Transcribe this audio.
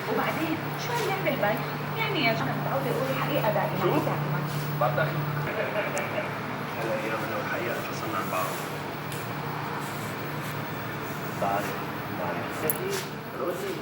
وبعدين شو هاللعبة البايخة؟ يعني يا جماعة متعودة أقول الحقيقة دائما شو؟ دائما. بعد هالأيام أنا والحقيقة انفصلنا عن بعض. بعرف أكيد روزي